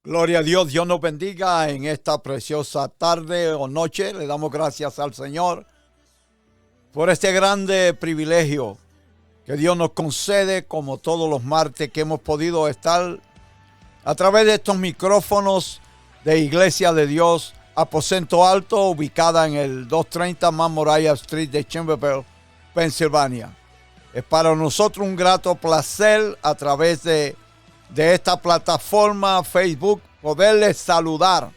Gloria a Dios, Dios nos bendiga en esta preciosa tarde o noche. Le damos gracias al Señor por este grande privilegio que Dios nos concede, como todos los martes que hemos podido estar a través de estos micrófonos de Iglesia de Dios, Aposento Alto, ubicada en el 230 Moriah Street de Chamberlain, Pensilvania. Es para nosotros un grato placer a través de esta plataforma Facebook poderles saludar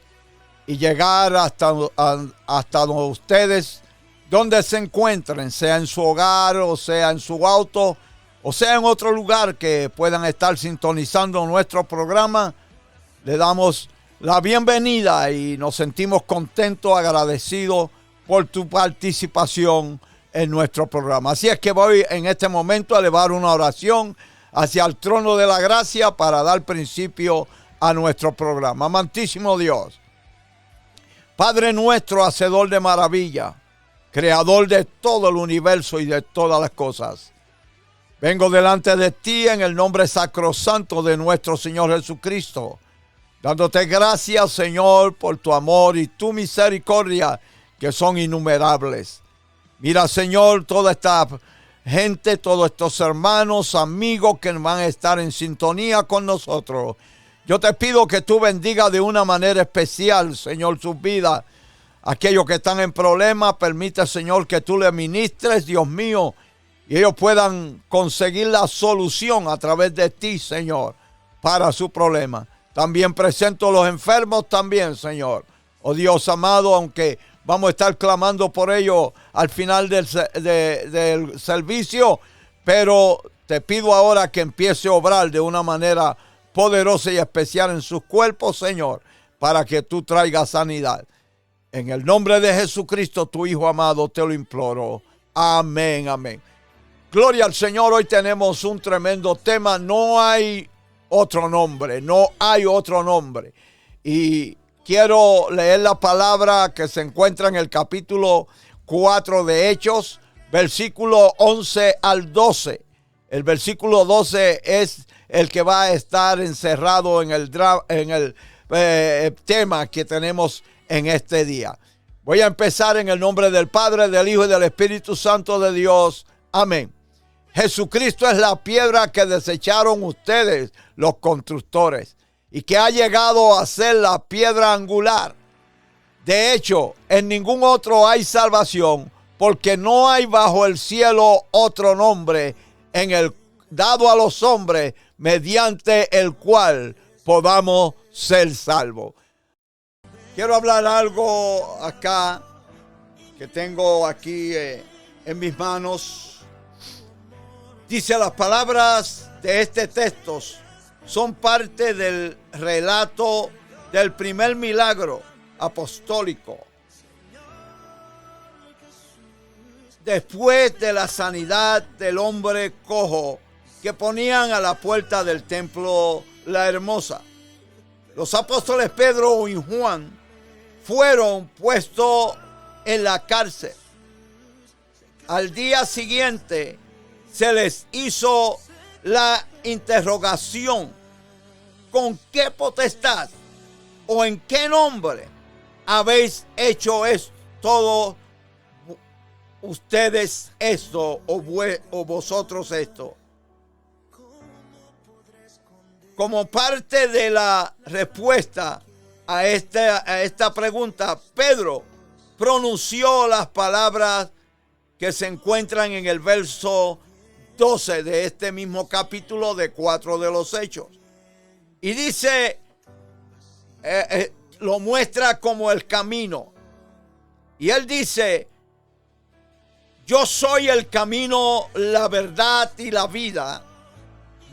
y llegar hasta donde ustedes, donde se encuentren, sea en su hogar o sea en su auto o sea en otro lugar que puedan estar sintonizando nuestro programa. Le damos la bienvenida y nos sentimos contentos, agradecidos por tu participación en nuestro programa. Así es que voy en este momento a elevar una oración hacia el trono de la gracia para dar principio a nuestro programa. Amantísimo Dios, Padre nuestro, hacedor de maravilla, creador de todo el universo y de todas las cosas, vengo delante de ti en el nombre sacrosanto de nuestro Señor Jesucristo, dándote gracias, Señor, por tu amor y tu misericordia que son innumerables. Mira, Señor, toda esta gente, todos estos hermanos, amigos que van a estar en sintonía con nosotros. Yo te pido que tú bendigas de una manera especial, Señor, sus vidas. Aquellos que están en problemas, permite, Señor, que tú les ministres, Dios mío, y ellos puedan conseguir la solución a través de ti, Señor, para su problema. También presento a los enfermos también, Señor. Oh Dios amado, aunque vamos a estar clamando por ellos al final del servicio, pero te pido ahora que empiece a obrar de una manera poderosa y especial en sus cuerpos, Señor, para que tú traigas sanidad. En el nombre de Jesucristo, tu Hijo amado, te lo imploro. Amén, amén. Gloria al Señor. Hoy tenemos un tremendo tema. No hay otro nombre, no hay otro nombre. Y quiero leer la palabra que se encuentra en el capítulo 4 de Hechos, versículo 11 al 12. El versículo 12 es el que va a estar encerrado en el tema que tenemos en este día. Voy a empezar en el nombre del Padre, del Hijo y del Espíritu Santo de Dios. Amén. Jesucristo es la piedra que desecharon ustedes, los constructores, y que ha llegado a ser la piedra angular. De hecho, en ningún otro hay salvación, porque no hay bajo el cielo otro nombre dado a los hombres mediante el cual podamos ser salvos. Quiero hablar algo acá que tengo aquí en mis manos. Dice, las palabras de este texto son parte del relato del primer milagro apostólico. Después de la sanidad del hombre cojo que ponían a la puerta del templo La Hermosa, los apóstoles Pedro y Juan fueron puestos en la cárcel. Al día siguiente se les hizo la interrogación: ¿con qué potestad o en qué nombre habéis hecho todo ustedes esto o vosotros esto? Como parte de la respuesta a esta pregunta, Pedro pronunció las palabras que se encuentran en el verso 12 de este mismo capítulo de 4 de los Hechos. Y dice, lo muestra como el camino. Y él dice: yo soy el camino, la verdad y la vida.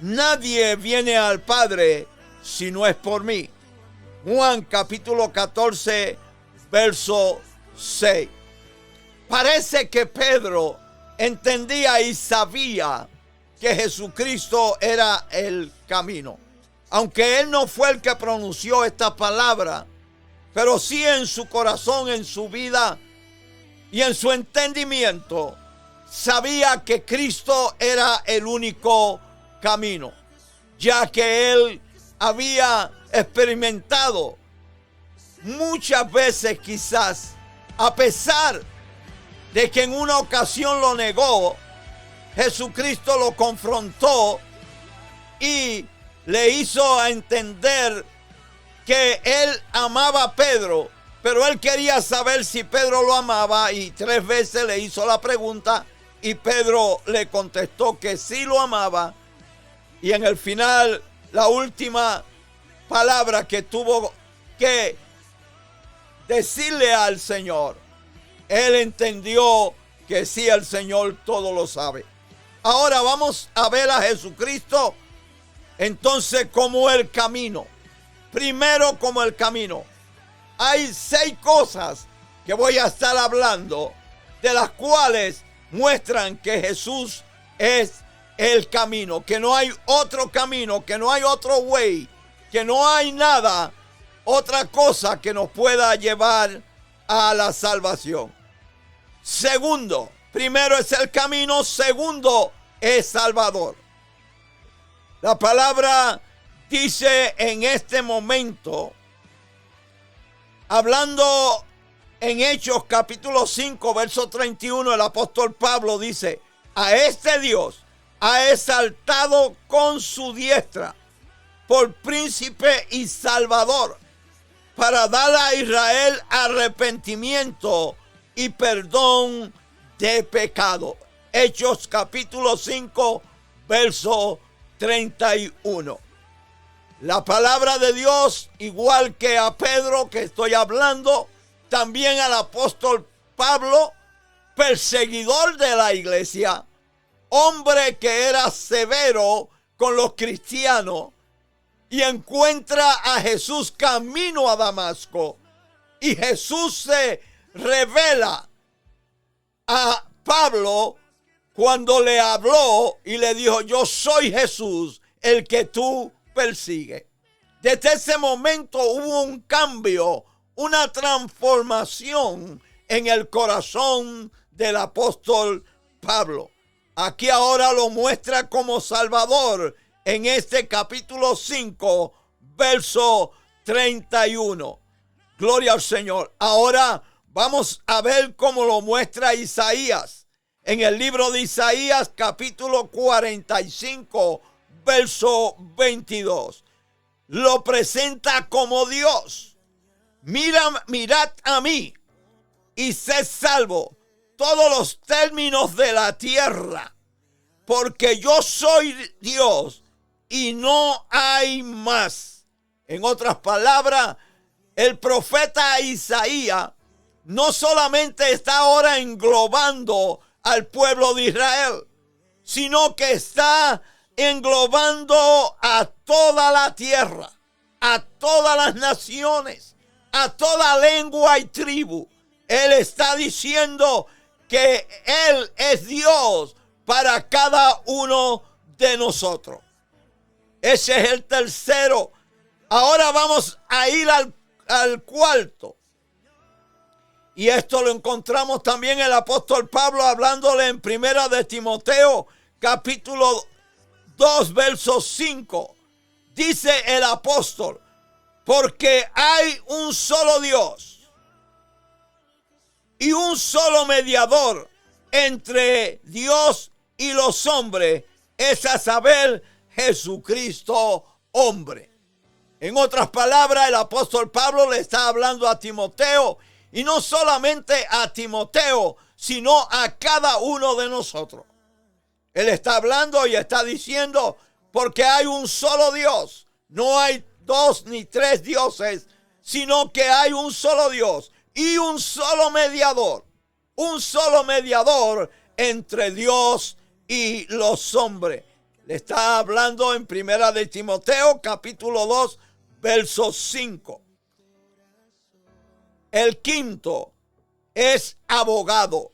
Nadie viene al Padre si no es por mí. Juan capítulo 14, verso 6. Parece que Pedro entendía y sabía que Jesucristo era el camino. Aunque él no fue el que pronunció esta palabra, pero sí en su corazón, en su vida y en su entendimiento, sabía que Cristo era el único camino, ya que él había experimentado muchas veces, quizás, a pesar de que en una ocasión lo negó, Jesucristo lo confrontó y le hizo a entender que él amaba a Pedro, pero él quería saber si Pedro lo amaba, y 3 veces le hizo la pregunta y Pedro le contestó que sí lo amaba. Y en el final, la última palabra que tuvo que decirle al Señor, él entendió que sí, el Señor todo lo sabe. Ahora vamos a ver a Jesucristo entonces como el camino. Primero, como el camino. Hay 6 cosas que voy a estar hablando, de las cuales muestran que Jesús es el camino, que no hay otro camino, que no hay otro way, que no hay nada, otra cosa que nos pueda llevar a la salvación. Segundo, primero es el camino, segundo es Salvador. La palabra dice en este momento, hablando en Hechos capítulo 5, verso 31, el apóstol Pablo dice: a este Dios ha exaltado con su diestra por príncipe y salvador, para dar a Israel arrepentimiento y perdón de pecado. Hechos capítulo 5, verso 31. La palabra de Dios, igual que a Pedro que estoy hablando, también al apóstol Pablo, perseguidor de la iglesia, hombre que era severo con los cristianos, y encuentra a Jesús camino a Damasco, y Jesús se revela a Pablo cuando le habló y le dijo: yo soy Jesús, el que tú persigues. Desde ese momento hubo un cambio, una transformación en el corazón del apóstol Pablo. Aquí ahora lo muestra como Salvador en este capítulo 5, verso 31. Gloria al Señor. Ahora vamos a ver cómo lo muestra Isaías. En el libro de Isaías, capítulo 45, verso 22. Lo presenta como Dios. Mirad a mí y sed salvo todos los términos de la tierra, porque yo soy Dios y no hay más. En otras palabras, el profeta Isaías no solamente está ahora englobando al pueblo de Israel, sino que está englobando a toda la tierra, a todas las naciones, a toda lengua y tribu. Él está diciendo que Él es Dios para cada uno de nosotros. Ese es el tercero. Ahora vamos a ir al cuarto. Y esto lo encontramos también el apóstol Pablo hablándole en Primera de Timoteo, capítulo 2, verso 5. Dice el apóstol: porque hay un solo Dios y un solo mediador entre Dios y los hombres, es a saber, Jesucristo hombre. En otras palabras, el apóstol Pablo le está hablando a Timoteo, y no solamente a Timoteo, sino a cada uno de nosotros. Él está hablando y está diciendo: porque hay un solo Dios. No hay 2 ni 3 dioses, sino que hay un solo Dios y un solo mediador. Un solo mediador entre Dios y los hombres. Le está hablando en Primera de Timoteo, capítulo 2, verso 5. El quinto es abogado.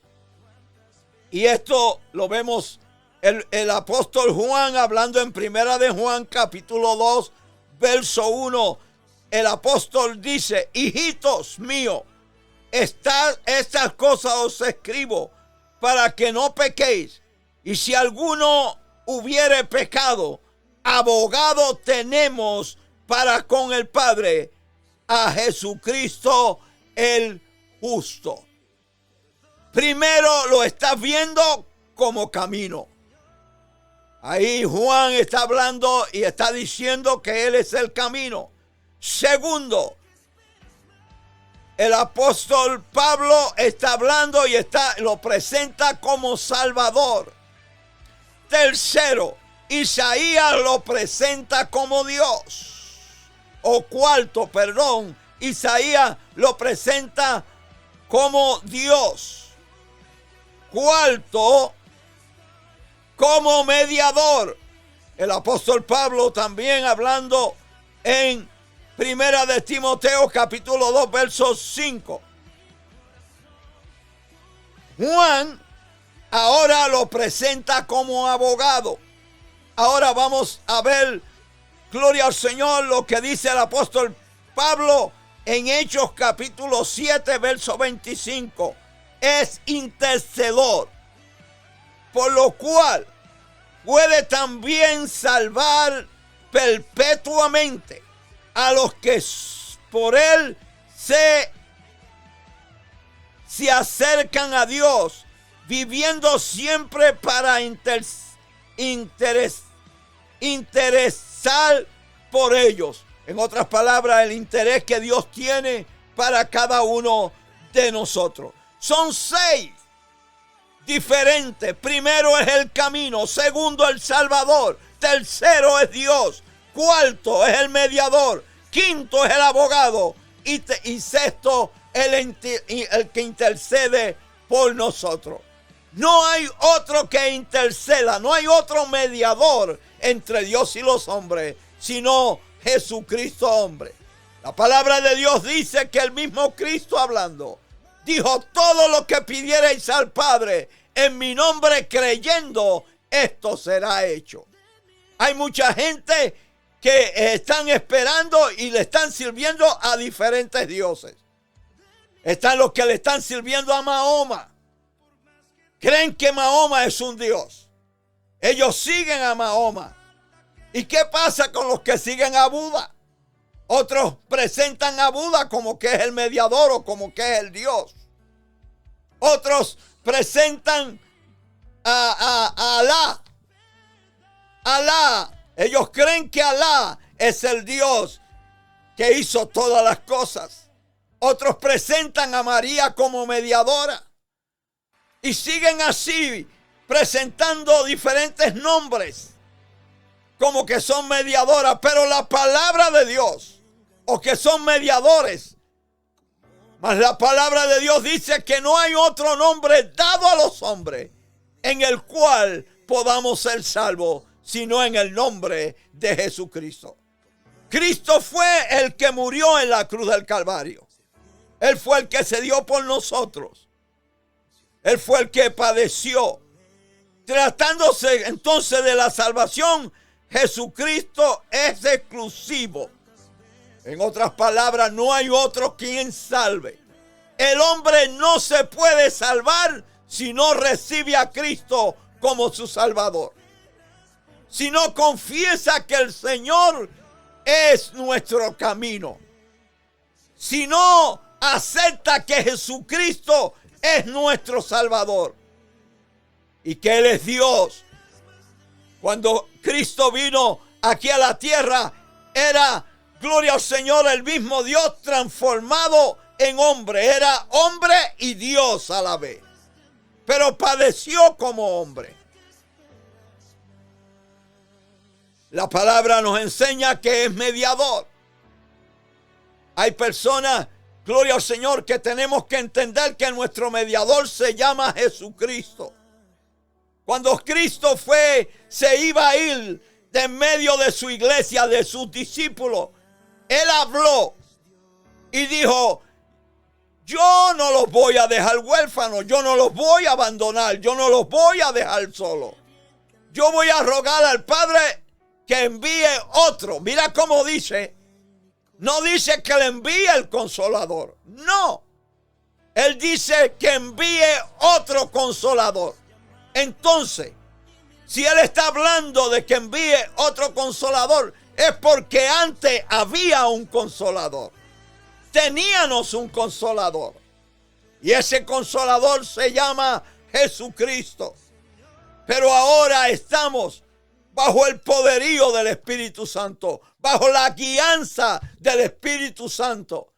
Y esto lo vemos el apóstol Juan hablando en Primera de Juan, capítulo 2, verso 1. El apóstol dice: hijitos míos, estas cosas os escribo para que no pequéis. Y si alguno hubiere pecado, abogado tenemos para con el Padre a Jesucristo el justo. Primero lo estás viendo como camino. Ahí Juan está hablando y está diciendo que Él es el camino. Segundo, el apóstol Pablo está hablando y lo presenta como Salvador. Tercero, Isaías lo presenta como Dios. Isaías lo presenta como Dios. Cuarto, como mediador. El apóstol Pablo también hablando en Primera de Timoteo capítulo 2 verso 5. Juan ahora lo presenta como abogado. Ahora vamos a ver, gloria al Señor, lo que dice el apóstol Pablo en Hechos capítulo 7 verso 25. Es intercedor, por lo cual puede también salvar perpetuamente a los que por él se acercan a Dios, viviendo siempre para interesar por ellos. En otras palabras, el interés que Dios tiene para cada uno de nosotros. Son 6 diferentes. Primero es el camino. Segundo, el Salvador. Tercero es Dios. Cuarto es el mediador. Quinto es el abogado. Y sexto, el que intercede por nosotros. No hay otro que interceda. No hay otro mediador entre Dios y los hombres, sino Jesucristo hombre. La palabra de Dios dice que el mismo Cristo hablando dijo: todo lo que pidierais al Padre en mi nombre creyendo, esto será hecho. Hay mucha gente que están esperando y le están sirviendo a diferentes dioses. Están los que le están sirviendo a Mahoma. Creen que Mahoma es un dios. Ellos siguen a Mahoma. ¿Y qué pasa con los que siguen a Buda? Otros presentan a Buda como que es el mediador o como que es el Dios. Otros presentan a Alá. Alá. Ellos creen que Alá es el Dios que hizo todas las cosas. Otros presentan a María como mediadora. Y siguen así presentando diferentes nombres como que son mediadoras. Pero la palabra de Dios, o que son mediadores, mas la palabra de Dios dice que no hay otro nombre dado a los hombres en el cual podamos ser salvos, sino en el nombre de Jesucristo. Cristo fue el que murió en la cruz del Calvario. Él fue el que se dio por nosotros. Él fue el que padeció. Tratándose entonces de la salvación, Jesucristo es exclusivo. En otras palabras, no hay otro quien salve. El hombre no se puede salvar si no recibe a Cristo como su Salvador. Si no confiesa que el Señor es nuestro camino. Si no acepta que Jesucristo es nuestro Salvador y que Él es Dios. Cuando Cristo vino aquí a la tierra, era, gloria al Señor, el mismo Dios transformado en hombre. Era hombre y Dios a la vez, pero padeció como hombre. La palabra nos enseña que es mediador. Hay personas, gloria al Señor, que tenemos que entender que nuestro mediador se llama Jesucristo. Cuando Cristo se iba a ir de en medio de su iglesia, de sus discípulos, Él habló y dijo: yo no los voy a dejar huérfanos, yo no los voy a abandonar, yo no los voy a dejar solos. Yo voy a rogar al Padre que envíe otro. Mira cómo dice. No dice que le envíe el Consolador. No. Él dice que envíe otro Consolador. Entonces, si Él está hablando de que envíe otro Consolador, es porque antes había un consolador. Teníamos un consolador. Y ese consolador se llama Jesucristo. Pero ahora estamos bajo el poderío del Espíritu Santo, bajo la guianza del Espíritu Santo.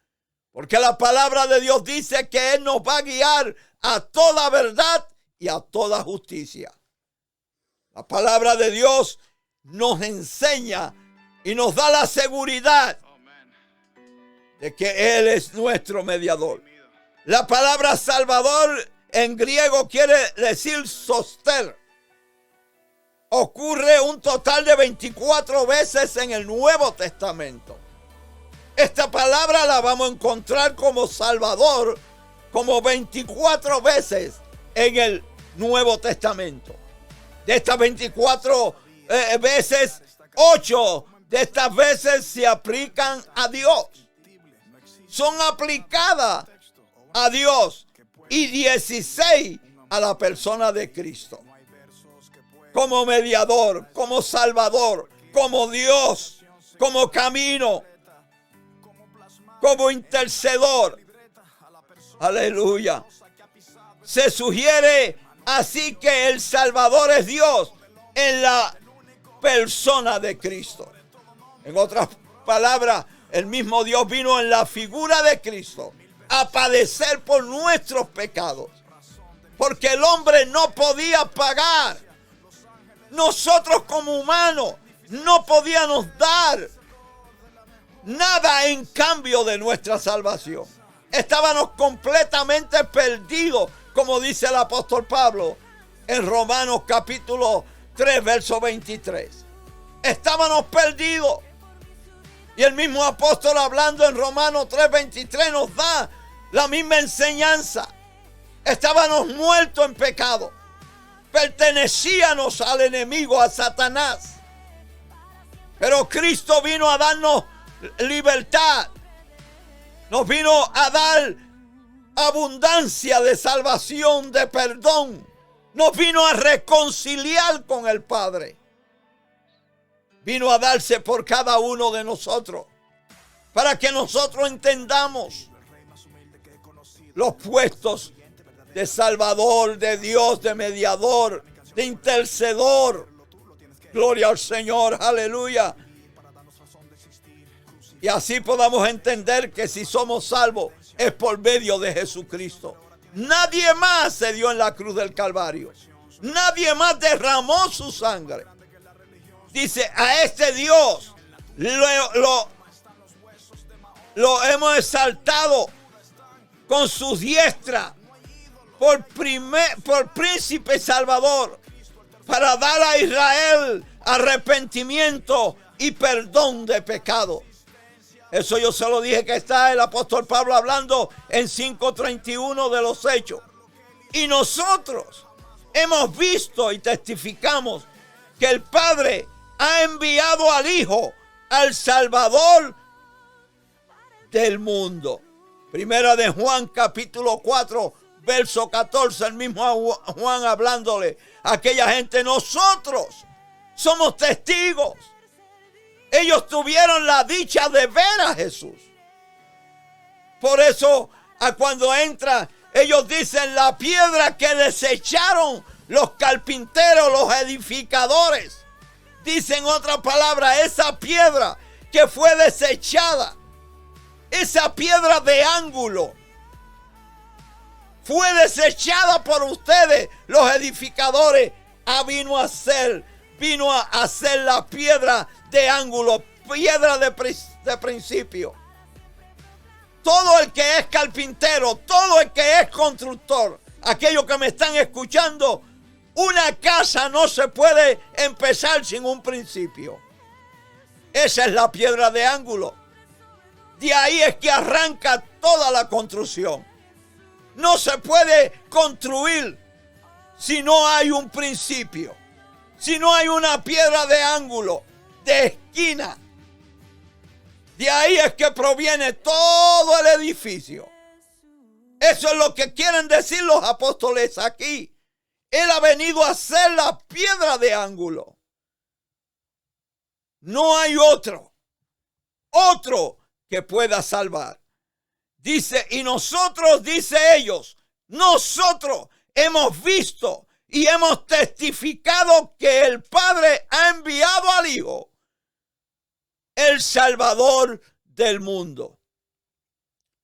Porque la palabra de Dios dice que Él nos va a guiar a toda verdad y a toda justicia. La palabra de Dios nos enseña y nos da la seguridad de que Él es nuestro mediador. La palabra Salvador en griego quiere decir soster. Ocurre un total de 24 veces en el Nuevo Testamento. Esta palabra la vamos a encontrar como Salvador como 24 veces en el Nuevo Testamento. De estas 24 veces, 8 de estas veces se aplican a Dios. Son aplicadas a Dios y 16 a la persona de Cristo. Como mediador, como salvador, como Dios, como camino, como intercedor. Aleluya. Se sugiere así que el Salvador es Dios en la persona de Cristo. En otras palabras, el mismo Dios vino en la figura de Cristo a padecer por nuestros pecados. Porque el hombre no podía pagar. Nosotros como humanos no podíamos dar nada en cambio de nuestra salvación. Estábamos completamente perdidos, como dice el apóstol Pablo en Romanos capítulo 3, verso 23. Estábamos perdidos. Y el mismo apóstol hablando en Romanos 3, 23 nos da la misma enseñanza. Estábamos muertos en pecado. Pertenecíamos al enemigo, a Satanás. Pero Cristo vino a darnos libertad. Nos vino a dar abundancia de salvación, de perdón. Nos vino a reconciliar con el Padre. Vino a darse por cada uno de nosotros. Para que nosotros entendamos los puestos de Salvador, de Dios, de mediador, de intercedor. Gloria al Señor, aleluya. Y así podamos entender que si somos salvos es por medio de Jesucristo. Nadie más se dio en la cruz del Calvario. Nadie más derramó su sangre. Dice, a este Dios lo hemos exaltado con su diestra por príncipe salvador, para dar a Israel arrepentimiento y perdón de pecado. Eso yo se lo dije que está el apóstol Pablo hablando en 5:31 de los Hechos. Y nosotros hemos visto y testificamos que el Padre ha enviado al Hijo, al Salvador del mundo. Primera de Juan capítulo 4, verso 14, el mismo Juan hablándole a aquella gente. Nosotros somos testigos. Ellos tuvieron la dicha de ver a Jesús. Por eso, cuando entra, ellos dicen la piedra que desecharon los carpinteros, los edificadores. Dicen otra palabra, esa piedra que fue desechada, esa piedra de ángulo, fue desechada por ustedes, los edificadores. Vino a hacer la piedra de ángulo, piedra de principio. Todo el que es carpintero, todo el que es constructor, aquellos que me están escuchando, una casa no se puede empezar sin un principio. Esa es la piedra de ángulo. De ahí es que arranca toda la construcción. No se puede construir si no hay un principio, si no hay una piedra de ángulo, de esquina. De ahí es que proviene todo el edificio. Eso es lo que quieren decir los apóstoles aquí. Él ha venido a ser la piedra de ángulo. No hay otro que pueda salvar. Dice, y nosotros, dice ellos, nosotros hemos visto y hemos testificado que el Padre ha enviado al Hijo, el Salvador del mundo.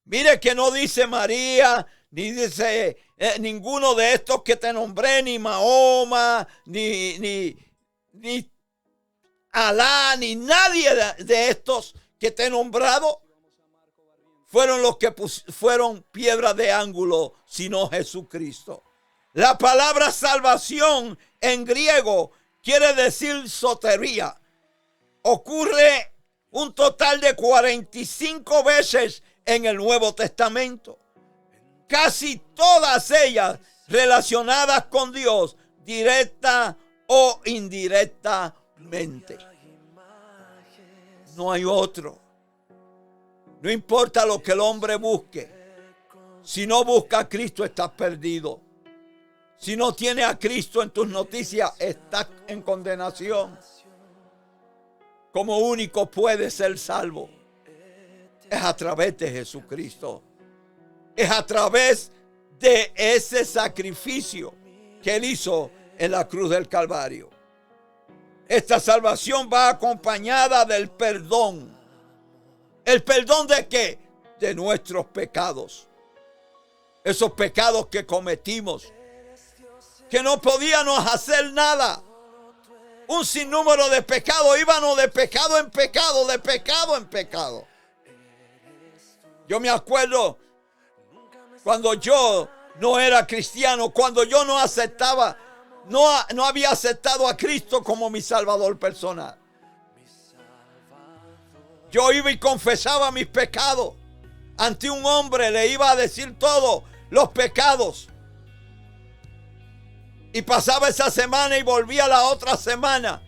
Mire que no dice María, ni dice ninguno de estos que te nombré, ni Mahoma, ni Alá, ni nadie de estos que te he nombrado fueron los que fueron piedra de ángulo, sino Jesucristo. La palabra salvación en griego quiere decir sotería. Ocurre un total de 45 veces en el Nuevo Testamento. Casi todas ellas relacionadas con Dios, directa o indirectamente. No hay otro. No importa lo que el hombre busque. Si no busca a Cristo, estás perdido. Si no tienes a Cristo en tus noticias, estás en condenación. Como único puede ser salvo es a través de Jesucristo. Es a través de ese sacrificio que Él hizo en la cruz del Calvario. Esta salvación va acompañada del perdón. ¿El perdón de qué? De nuestros pecados. Esos pecados que cometimos, que no podíamos hacer nada. Un sinnúmero de pecados, íbamos de pecado en pecado, de pecado en pecado. Yo me acuerdo cuando yo no era cristiano, cuando yo no aceptaba, no había aceptado a Cristo como mi Salvador personal. Yo iba y confesaba mis pecados. Ante un hombre le iba a decir todos los pecados. Y pasaba esa semana y volvía la otra semana.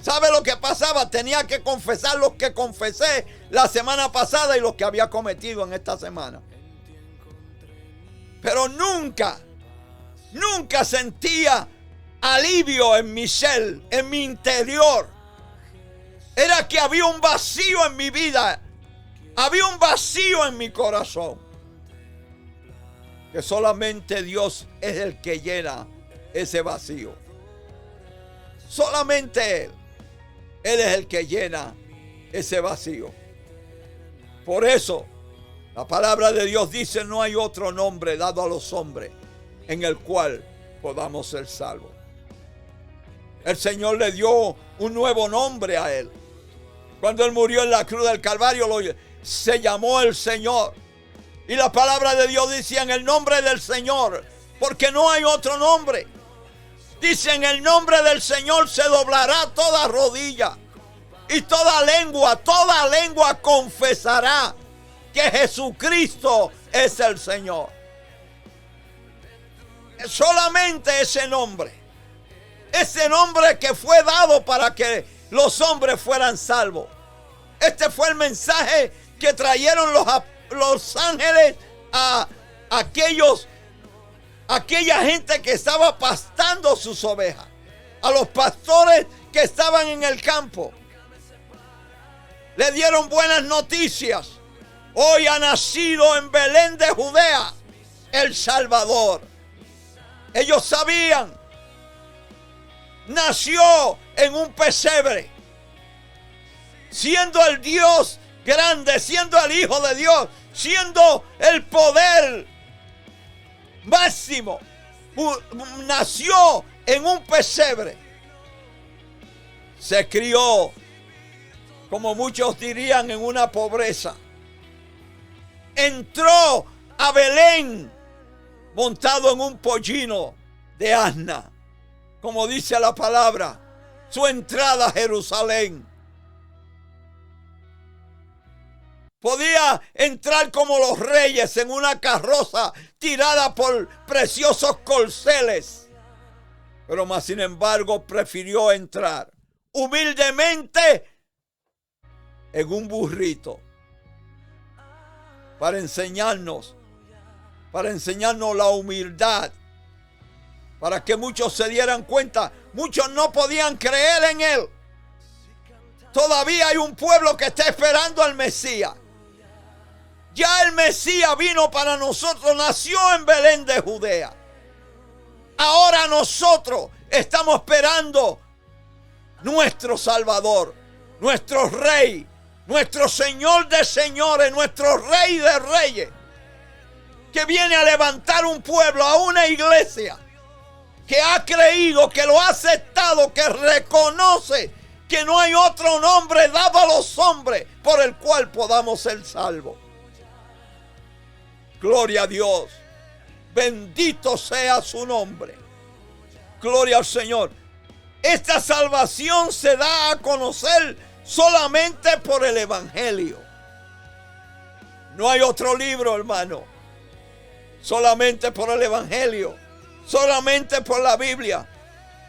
¿Sabe lo que pasaba? Tenía que confesar los que confesé la semana pasada y los que había cometido en esta semana. Pero nunca sentía alivio en mi ser, en mi interior. Era que había un vacío en mi vida. Había un vacío en mi corazón. Que solamente Dios es el que llena ese vacío. Solamente Él. Él es el que llena ese vacío. Por eso, la palabra de Dios dice, no hay otro nombre dado a los hombres en el cual podamos ser salvos. El Señor le dio un nuevo nombre a Él. Cuando Él murió en la cruz del Calvario, se llamó el Señor. Y la palabra de Dios dice en el nombre del Señor, porque no hay otro nombre. Dice, en el nombre del Señor se doblará toda rodilla y toda lengua confesará que Jesucristo es el Señor. Solamente ese nombre que fue dado para que los hombres fueran salvos. Este fue el mensaje que trajeron los ángeles a aquella gente que estaba pastando sus ovejas, a los pastores que estaban en el campo. Le dieron buenas noticias. Hoy ha nacido en Belén de Judea el Salvador. Ellos sabían. Nació en un pesebre, siendo el Dios grande, siendo el Hijo de Dios, siendo el poder máximo. Nació en un pesebre. Se crió, como muchos dirían, en una pobreza. Entró a Belén montado en un pollino de asna, como dice la palabra, su entrada a Jerusalén. Podía entrar como los reyes en una carroza tirada por preciosos corceles. Pero más sin embargo prefirió entrar humildemente en un burrito para enseñarnos la humildad, para que muchos se dieran cuenta. Muchos no podían creer en Él. Todavía hay un pueblo que está esperando al Mesías. Ya el Mesías vino para nosotros, nació en Belén de Judea. Ahora nosotros estamos esperando nuestro Salvador, nuestro Rey, nuestro Señor de señores, nuestro Rey de reyes, que viene a levantar un pueblo, a una iglesia que ha creído, que lo ha aceptado, que reconoce que no hay otro nombre dado a los hombres por el cual podamos ser salvos. Gloria a Dios. Bendito sea su nombre. Gloria al Señor. Esta salvación se da a conocer solamente por el Evangelio. No hay otro libro, hermano. Solamente por el Evangelio. Solamente por la Biblia.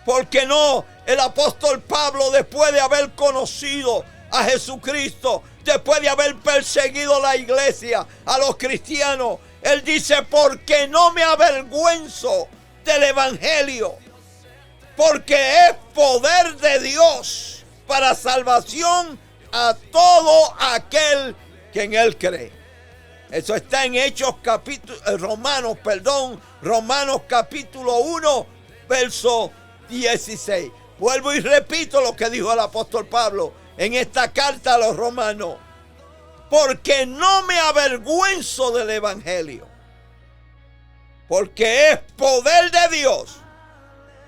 Porque no, el apóstol Pablo, después de haber conocido a Jesucristo, después de haber perseguido la iglesia, a los cristianos, él dice, porque no me avergüenzo del Evangelio, porque es poder de Dios para salvación a todo aquel que en él cree. Eso está en Romanos capítulo 1, verso 16. Vuelvo y repito lo que dijo el apóstol Pablo en esta carta a los romanos. Porque no me avergüenzo del Evangelio, porque es poder de Dios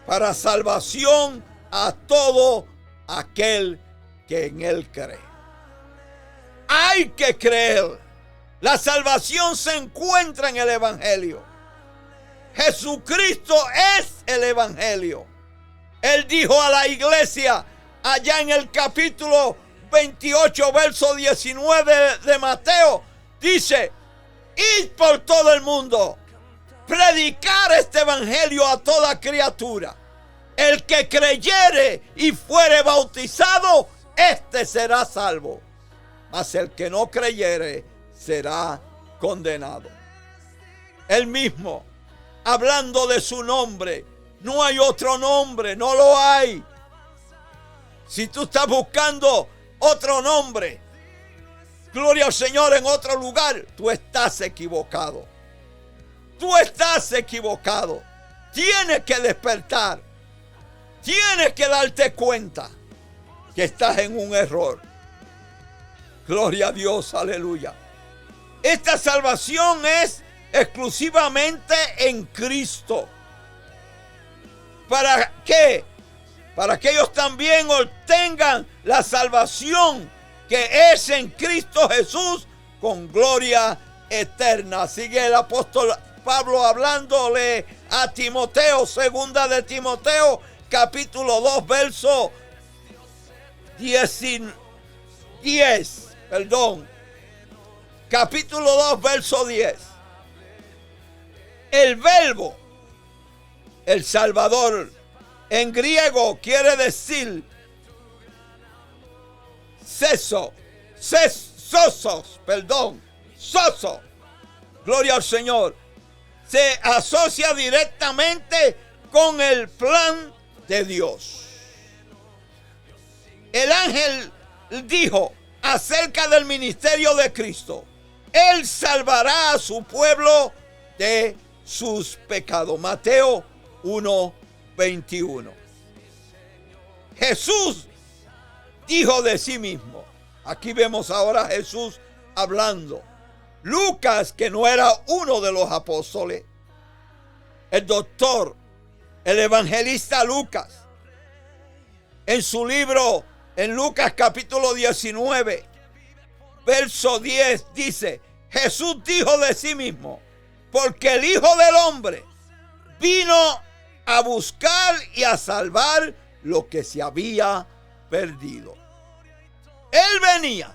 para salvación a todo aquel que en él cree. Hay que creer. La salvación se encuentra en el Evangelio. Jesucristo es el Evangelio. Él dijo a la iglesia allá en el capítulo 28, verso 19 de Mateo, dice, id por todo el mundo, predicar este evangelio a toda criatura. El que creyere y fuere bautizado, este será salvo. Mas el que no creyere será condenado. Él mismo, hablando de su nombre, no hay otro nombre, no lo hay. Si tú estás buscando otro nombre, gloria al Señor, en otro lugar, tú estás equivocado. Tú estás equivocado. Tienes que despertar. Tienes que darte cuenta que estás en un error. Gloria a Dios, aleluya. Esta salvación es exclusivamente en Cristo. ¿Para qué? Para que ellos también obtengan la salvación que es en Cristo Jesús con gloria eterna. Sigue el apóstol Pablo hablándole a Timoteo, segunda de Timoteo, capítulo 2, verso 10. Capítulo 2, verso 10. El verbo, el Salvador, en griego quiere decir soso. Gloria al Señor. Se asocia directamente con el plan de Dios. El ángel dijo acerca del ministerio de Cristo: Él salvará a su pueblo de sus pecados. Mateo 1:21. Jesús dijo de sí mismo. Aquí vemos ahora a Jesús hablando. Lucas, que no era uno de los apóstoles, el doctor, el evangelista Lucas, en su libro, en Lucas capítulo 19, verso 10, dice: Jesús dijo de sí mismo, porque el Hijo del Hombre vino a buscar y a salvar lo que se había perdido. Él venía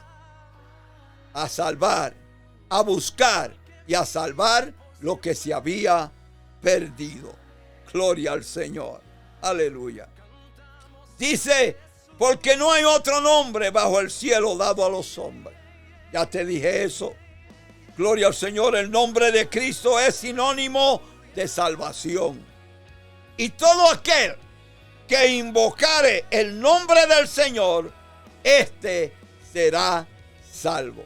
a salvar, a buscar y a salvar lo que se había perdido. Gloria al Señor. Aleluya. Dice, porque no hay otro nombre bajo el cielo dado a los hombres. Ya te dije eso. Gloria al Señor. El nombre de Cristo es sinónimo de salvación. Y todo aquel que invocare el nombre del Señor este será salvo.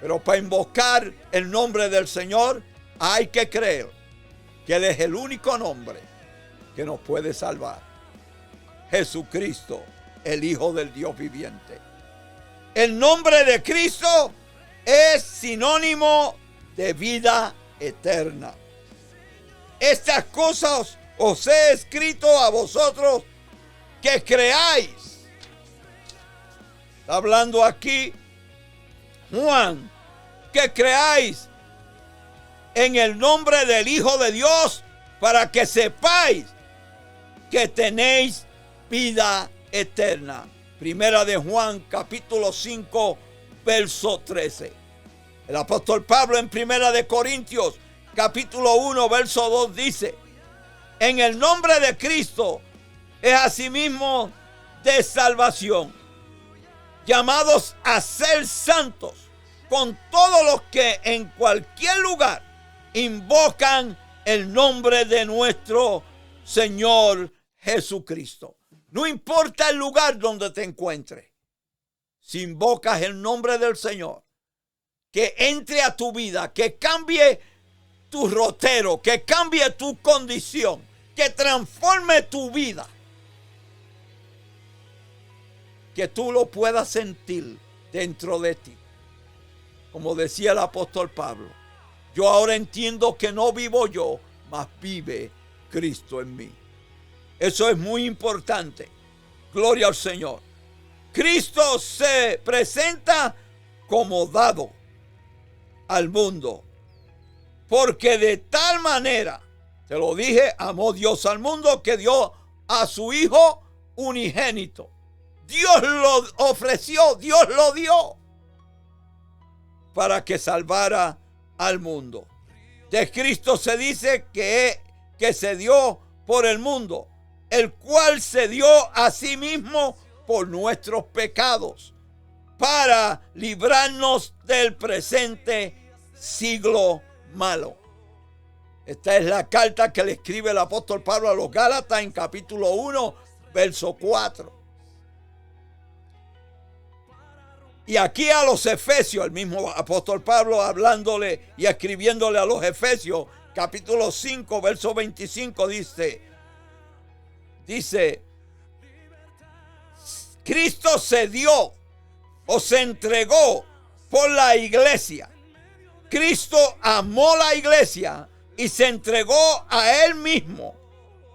Pero para invocar el nombre del Señor hay que creer que Él es el único nombre que nos puede salvar. Jesucristo, el Hijo del Dios viviente. El nombre de Cristo es sinónimo de vida eterna. Estas cosas os he escrito a vosotros que creáis. Está hablando aquí Juan, que creáis en el nombre del Hijo de Dios, para que sepáis que tenéis vida eterna. Primera de Juan, capítulo 5, verso 13. El apóstol Pablo en Primera de Corintios, capítulo 1, verso 2 dice: en el nombre de Cristo es asimismo de salvación, llamados a ser santos, con todos los que en cualquier lugar invocan el nombre de nuestro Señor Jesucristo. No importa el lugar donde te encuentres, si invocas el nombre del Señor, que entre a tu vida, que cambie tu rotero, que cambie tu condición, que transforme tu vida, que tú lo puedas sentir dentro de ti. Como decía el apóstol Pablo, yo ahora entiendo que no vivo yo, mas vive Cristo en mí. Eso es muy importante. Gloria al Señor. Cristo se presenta como dado al mundo, porque de tal manera, te lo dije, amó Dios al mundo que dio a su Hijo unigénito. Dios lo ofreció, Dios lo dio para que salvara al mundo. De Cristo se dice que se dio por el mundo, el cual se dio a sí mismo por nuestros pecados, para librarnos del presente siglo malo. Esta es la carta que le escribe el apóstol Pablo a los Gálatas en capítulo 1, verso 4. Y aquí a los Efesios, el mismo apóstol Pablo hablándole y escribiéndole a los Efesios, capítulo 5, verso 25, dice, Cristo se dio o se entregó por la iglesia. Cristo amó la iglesia y se entregó a él mismo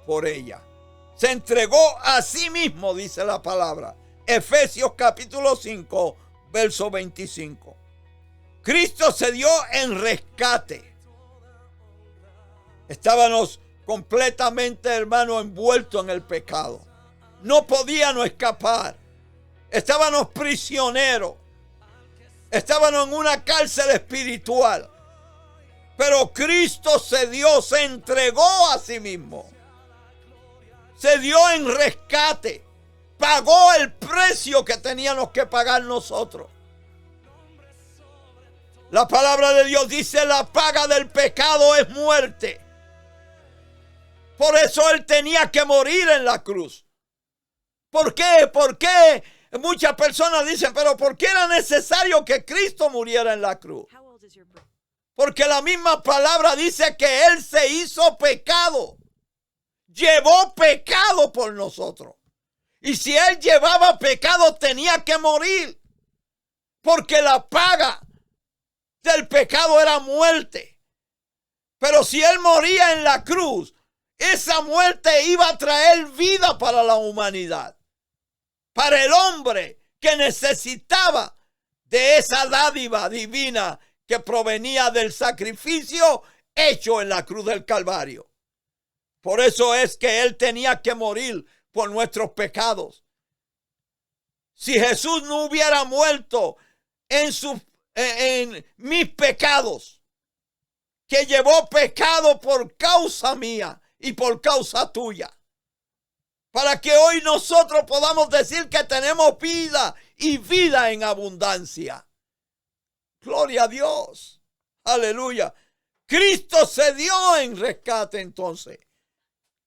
por ella. Se entregó a sí mismo, dice la palabra. Efesios capítulo 5, verso 25. Cristo se dio en rescate. Estábamos completamente, hermano, envueltos en el pecado. No podíamos escapar. Estábamos prisioneros. Estábamos en una cárcel espiritual. Pero Cristo se dio, se entregó a sí mismo. Se dio en rescate. Pagó el precio que teníamos que pagar nosotros. La palabra de Dios dice: la paga del pecado es muerte. Por eso Él tenía que morir en la cruz. ¿Por qué? ¿Por qué? Muchas personas dicen, pero ¿por qué era necesario que Cristo muriera en la cruz? Porque la misma palabra dice que Él se hizo pecado. Llevó pecado por nosotros. Y si Él llevaba pecado, tenía que morir. Porque la paga del pecado era muerte. Pero si Él moría en la cruz, esa muerte iba a traer vida para la humanidad. Para el hombre que necesitaba de esa dádiva divina que provenía del sacrificio hecho en la cruz del Calvario. Por eso es que Él tenía que morir por nuestros pecados. Si Jesús no hubiera muerto en mis pecados, que llevó pecado por causa mía y por causa tuya, para que hoy nosotros podamos decir que tenemos vida y vida en abundancia. Gloria a Dios. Aleluya. Cristo se dio en rescate entonces.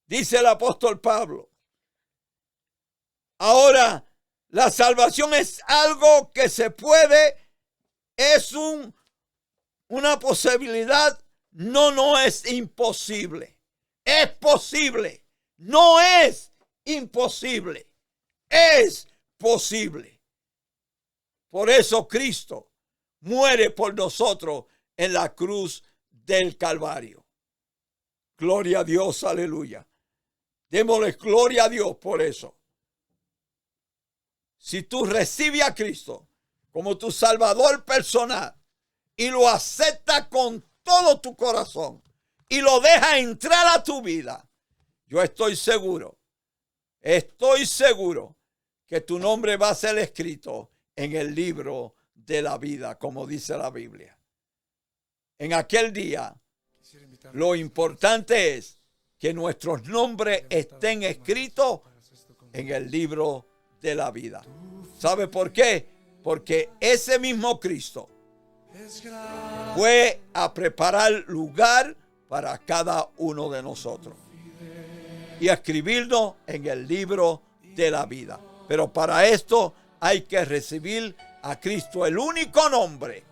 Dice el apóstol Pablo. Ahora, La salvación es algo que se puede, es una posibilidad, no es imposible. Es posible, no es imposible, es posible. Por eso Cristo muere por nosotros en la cruz del Calvario. Gloria a Dios, aleluya. Démosle gloria a Dios por eso. Si tú recibes a Cristo como tu Salvador personal y lo aceptas con todo tu corazón y lo dejas entrar a tu vida, yo estoy seguro que tu nombre va a ser escrito en el libro de la vida, como dice la Biblia. En aquel día, lo importante es que nuestros nombres estén escritos en el libro de la vida. ¿Sabe por qué? Porque ese mismo Cristo fue a preparar lugar para cada uno de nosotros y a escribirnos en el libro de la vida. Pero para esto hay que recibir a Cristo, el único nombre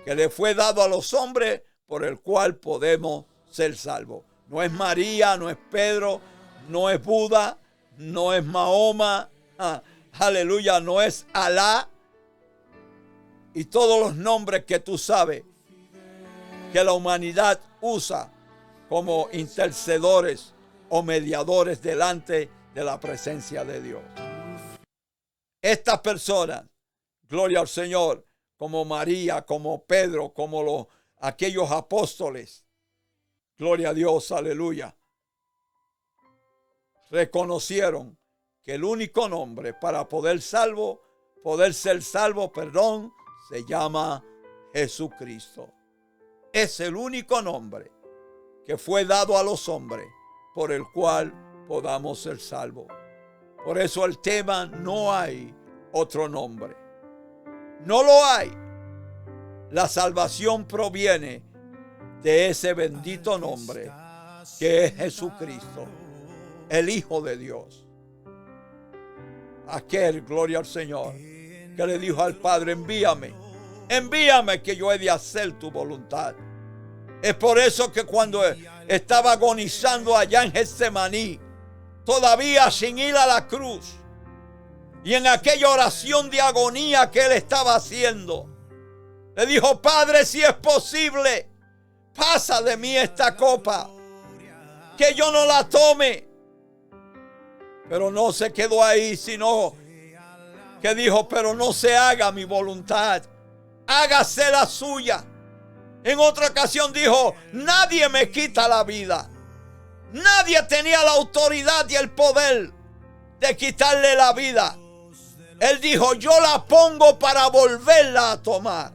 que le fue dado a los hombres por el cual podemos ser salvos. No es María, no es Pedro, no es Buda, no es Mahoma, aleluya, no es Alá y todos los nombres que tú sabes que la humanidad usa como intercedores o mediadores delante de la presencia de Dios. Estas personas, gloria al Señor, como María, como Pedro, como aquellos apóstoles, gloria a Dios, aleluya, reconocieron que el único nombre para poder ser salvo, se llama Jesucristo. Es el único nombre que fue dado a los hombres por el cual podamos ser salvos. Por eso el tema: no hay otro nombre. No lo hay. La salvación proviene de ese bendito nombre que es Jesucristo, el Hijo de Dios. Aquel, gloria al Señor, que le dijo al Padre: envíame que yo he de hacer tu voluntad. Es por eso que cuando estaba agonizando allá en Getsemaní, todavía sin ir a la cruz, y en aquella oración de agonía que él estaba haciendo, le dijo: Padre, si es posible, pasa de mí esta copa, que yo no la tome. Pero no se quedó ahí, sino que dijo: pero no se haga mi voluntad, hágase la suya. En otra ocasión dijo: nadie me quita la vida. Nadie tenía la autoridad y el poder de quitarle la vida. Él dijo: yo la pongo para volverla a tomar.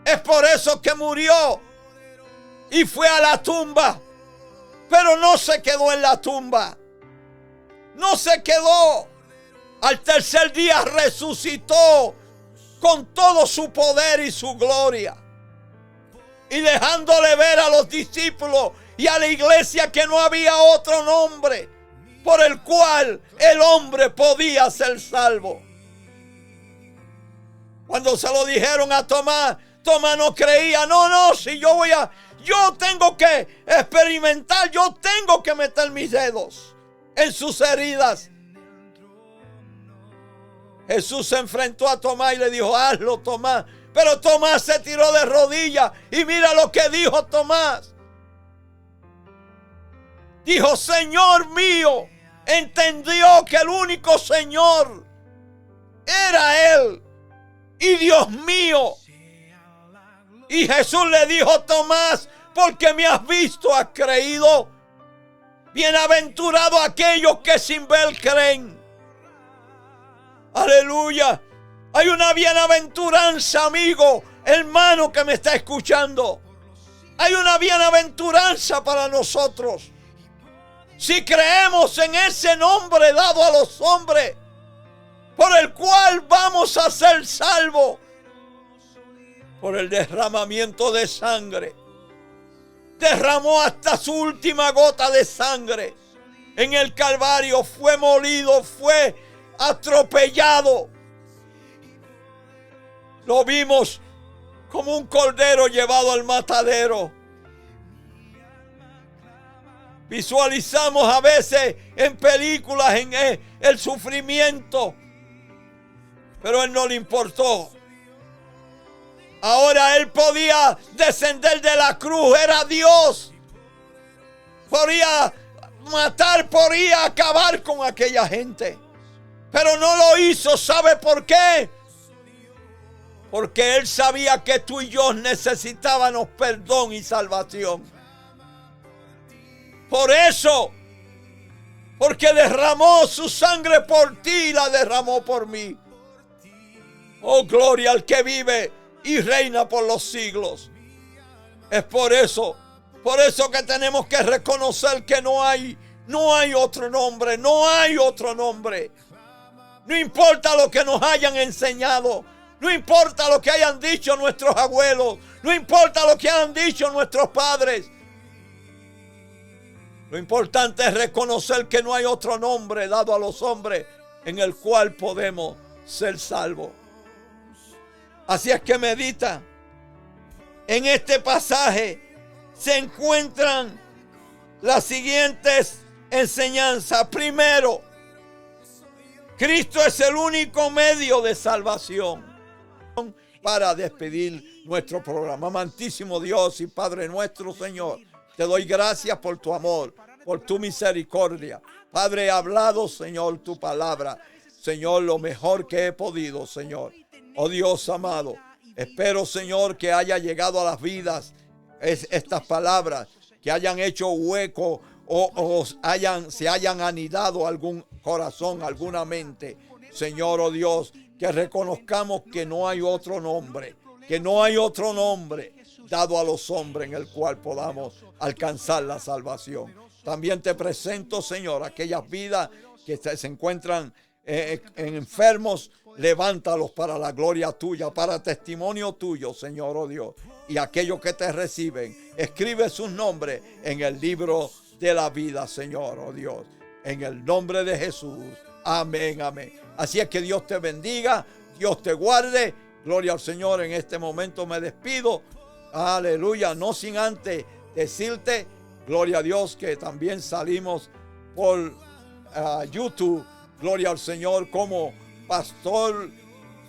Es por eso que murió y fue a la tumba. Pero no se quedó en la tumba. No se quedó. Al tercer día resucitó con todo su poder y su gloria. Y dejándole ver a los discípulos y a la iglesia que no había otro nombre por el cual el hombre podía ser salvo. Cuando se lo dijeron a Tomás, Tomás no creía. No, si yo tengo que experimentar, yo tengo que meter mis dedos en sus heridas. Jesús se enfrentó a Tomás y le dijo: hazlo, Tomás. Pero Tomás se tiró de rodillas y mira lo que dijo Tomás. Dijo: Señor mío. Entendió que el único Señor era Él. Y Dios mío. Y Jesús le dijo: Tomás, porque me has visto, has creído. Bienaventurados aquellos que sin ver creen. Aleluya. Hay una bienaventuranza, amigo, hermano que me está escuchando. Hay una bienaventuranza para nosotros. Si creemos en ese nombre dado a los hombres, por el cual vamos a ser salvos, por el derramamiento de sangre. Derramó hasta su última gota de sangre en el Calvario, fue molido, fue atropellado. Lo vimos como un cordero llevado al matadero. Visualizamos a veces en películas en el sufrimiento, pero a Él no le importó. Ahora Él podía descender de la cruz, era Dios. Podía matar, podía acabar con aquella gente, pero no lo hizo. ¿Sabe por qué? Porque Él sabía que tú y yo necesitábamos perdón y salvación. Por eso, porque derramó su sangre por ti y la derramó por mí. Oh, gloria al que vive y reina por los siglos. Es por eso que tenemos que reconocer que no hay otro nombre, no hay otro nombre. No importa lo que nos hayan enseñado, no importa lo que hayan dicho nuestros abuelos, no importa lo que hayan dicho nuestros padres. Lo importante es reconocer que no hay otro nombre dado a los hombres en el cual podemos ser salvos. Así es que medita. En este pasaje se encuentran las siguientes enseñanzas. Primero, Cristo es el único medio de salvación. Para despedir nuestro programa, amantísimo Dios y Padre nuestro, Señor, te doy gracias por tu amor, por tu misericordia. Padre, he hablado, Señor, tu palabra. Señor, lo mejor que he podido, Señor. Oh Dios amado, espero, Señor, que haya llegado a las vidas estas palabras, que hayan hecho hueco o se hayan anidado algún corazón, alguna mente. Señor, oh Dios, que reconozcamos que no hay otro nombre, dado a los hombres en el cual podamos alcanzar la salvación. También te presento, Señor, aquellas vidas que se encuentran enfermos. Levántalos para la gloria tuya, para testimonio tuyo, Señor, oh Dios. Y aquellos que te reciben, escribe sus nombres en el libro de la vida, Señor, oh Dios. En el nombre de Jesús. Amén, amén. Así es que Dios te bendiga, Dios te guarde. Gloria al Señor. En este momento me despido. Aleluya. No sin antes decirte, gloria a Dios, que también salimos por YouTube. Gloria al Señor, como Pastor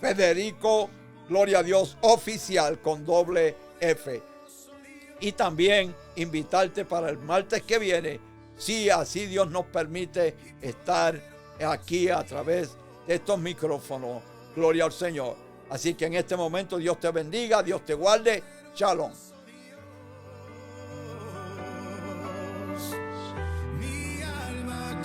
Federico, gloria a Dios, oficial con doble F. Y también invitarte para el martes que viene, si así Dios nos permite estar aquí a través de estos micrófonos. Gloria al Señor. Así que en este momento Dios te bendiga, Dios te guarde. Shalom.